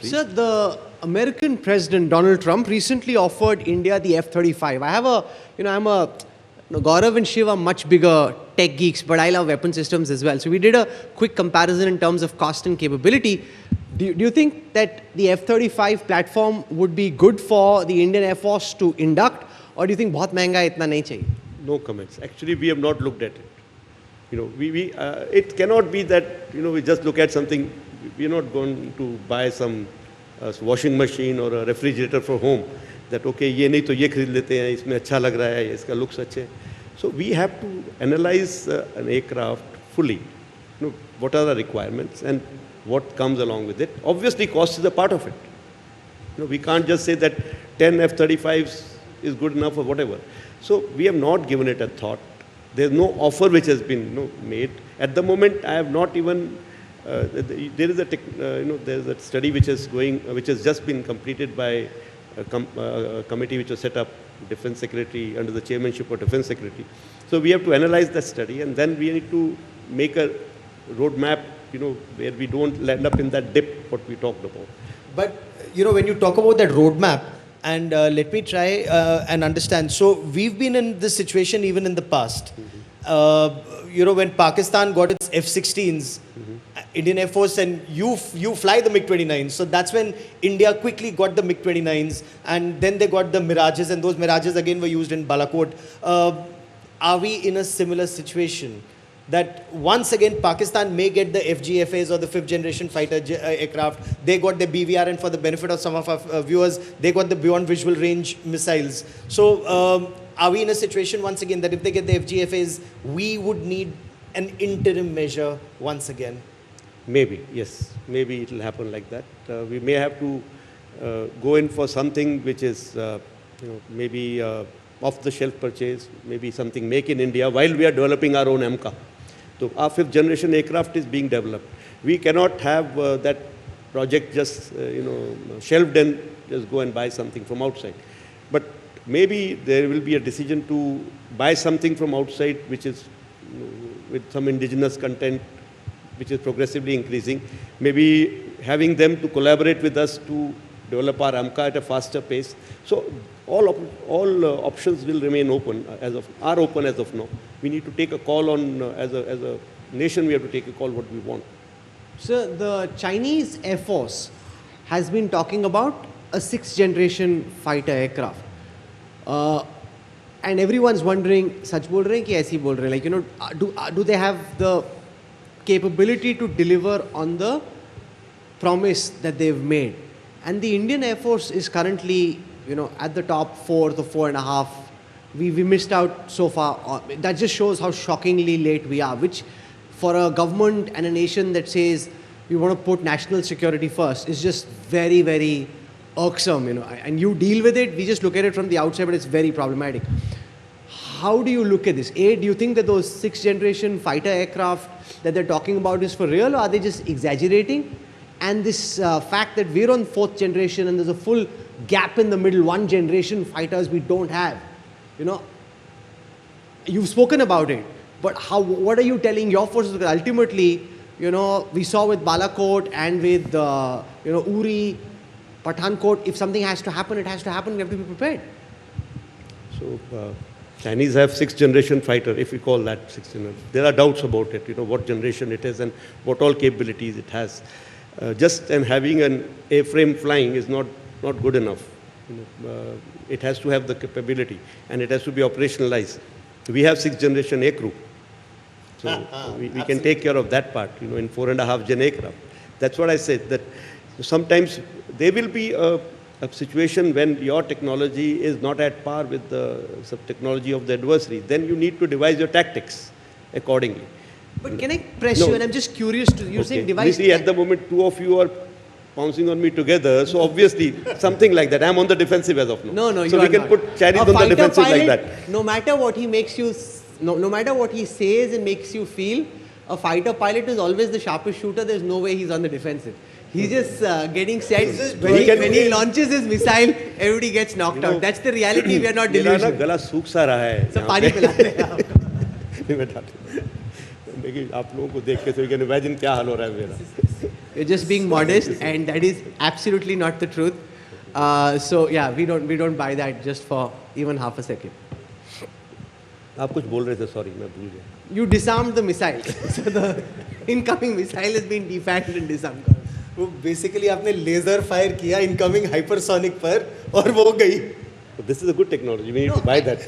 countries. Sir, the American President Donald Trump recently offered India the F-35. I have Gaurav and Shiv are much bigger tech geeks, but I love weapon systems as well. So we did a quick comparison in terms of cost and capability. Do you think that the F-35 platform would be good for the Indian Air Force to induct, or do you think बहुत महंगा है, इतना नहीं चाहिए? No comments. Actually, we have not looked at it. It cannot be that we just look at something. We are not going to buy some washing machine or a refrigerator for home. That okay, ये नहीं तो ये खरीद लेते हैं, इसमें अच्छा लग रहा है, इसका looks अच्छे हैं. So we have to analyze an aircraft fully. What are the requirements and what comes along with it. Obviously, cost is a part of it. We can't just say that 10 F-35s is good enough or whatever. So we have not given it a thought. There's no offer which has been made. At the moment, I have not even. There is there's a study which has just been completed by a committee which was set up, Defense Secretary under the chairmanship of Defense Secretary. So we have to analyze that study, and then we need to make a roadmap, where we don't land up in that dip what we talked about. But when you talk about that roadmap, and let me try and understand. So we've been in this situation even in the past. When Pakistan got its F-16s, Indian Air Force, and you fly the MiG-29. So that's when India quickly got the MiG-29s, and then they got the Mirages, and those Mirages again were used in Balakot. Are we in a similar situation? That once again Pakistan may get the FGFAs or the 5th generation fighter aircraft. They got the BVR, and for the benefit of some of our viewers, they got the beyond visual range missiles. So are we in a situation once again that if they get the FGFAs, we would need an interim measure once again? Maybe, yes. Maybe it will happen like that. We may have to go in for something which is maybe off-the-shelf purchase, maybe something make in India while we are developing our own MCA. So our 5th generation aircraft is being developed. We cannot have that project just shelved and just go and buy something from outside. But maybe there will be a decision to buy something from outside which is with some indigenous content which is progressively increasing. Maybe having them to collaborate with us to develop our AMCA at a faster pace. So all options will remain open as of now. We need to take a call on, as a nation, we have to take a call what we want. Sir, the Chinese Air Force has been talking about a 6th generation fighter aircraft. And everyone's wondering, sach bol rahe hain ki aisi bol rahe hain? Do they have the capability to deliver on the promise that they've made? And the Indian Air Force is currently, at the top 4, the 4.5. We missed out so far. That just shows how shockingly late we are, which for a government and a nation that says we want to put national security first is just very, very irksome, and you deal with it. We just look at it from the outside, but it's very problematic. How do you look at this? A, do you think that those 6th generation fighter aircraft that they're talking about is for real, or are they just exaggerating? And this fact that we're on 4th generation and there's a full gap in the middle, 1 generation fighters we don't have. You've spoken about it, but what are you telling your forces? Because ultimately, we saw with Balakot and with Uri, Pathankot, if something has to happen, it has to happen. We have to be prepared. So Chinese have 6th generation fighter, if we call that 6th generation. There are doubts about it, what generation it is and what all capabilities it has. Just having an airframe flying is not good enough. It has to have the capability and it has to be operationalized. We have 6th generation aircrew. So we can take care of that part, in 4.5 gen aircraft. That's what I said, that sometimes there will be a situation when your technology is not at par with the technology of the adversary. Then you need to devise your tactics accordingly. But can I press you? And I'm just curious to you're saying device. You see, at the moment, 2 of you are pouncing on me together. So obviously, something like that. I'm on the defensive as of now. No, so we can put Chinese on the defensive pilot, like that. No matter what he makes you, no matter what he says and makes you feel, a fighter pilot is always the sharpest shooter. There's no way he's on the defensive. He's just getting set. When he launches his missile, everybody gets knocked out. That's the reality. We are not delusional. गला सूख सा रहा है. सब पानी पिलाते हैं आपको. लेकिन आप लोगों को देख के तो you can imagine क्या हाल हो रहा है मेरा. You're just being modest, and that is absolutely not the truth. So yeah, we don't buy that just for even half a second. आप कुछ बोल रहे थे, sorry, मैं भूल गया. You disarmed the missile, so the incoming missile has been defanged and disarmed. वो basically आपने लेजर फायर किया इनकमिंग हाइपरसोनिक पर और वो गई. This is a good technology. We need to buy that.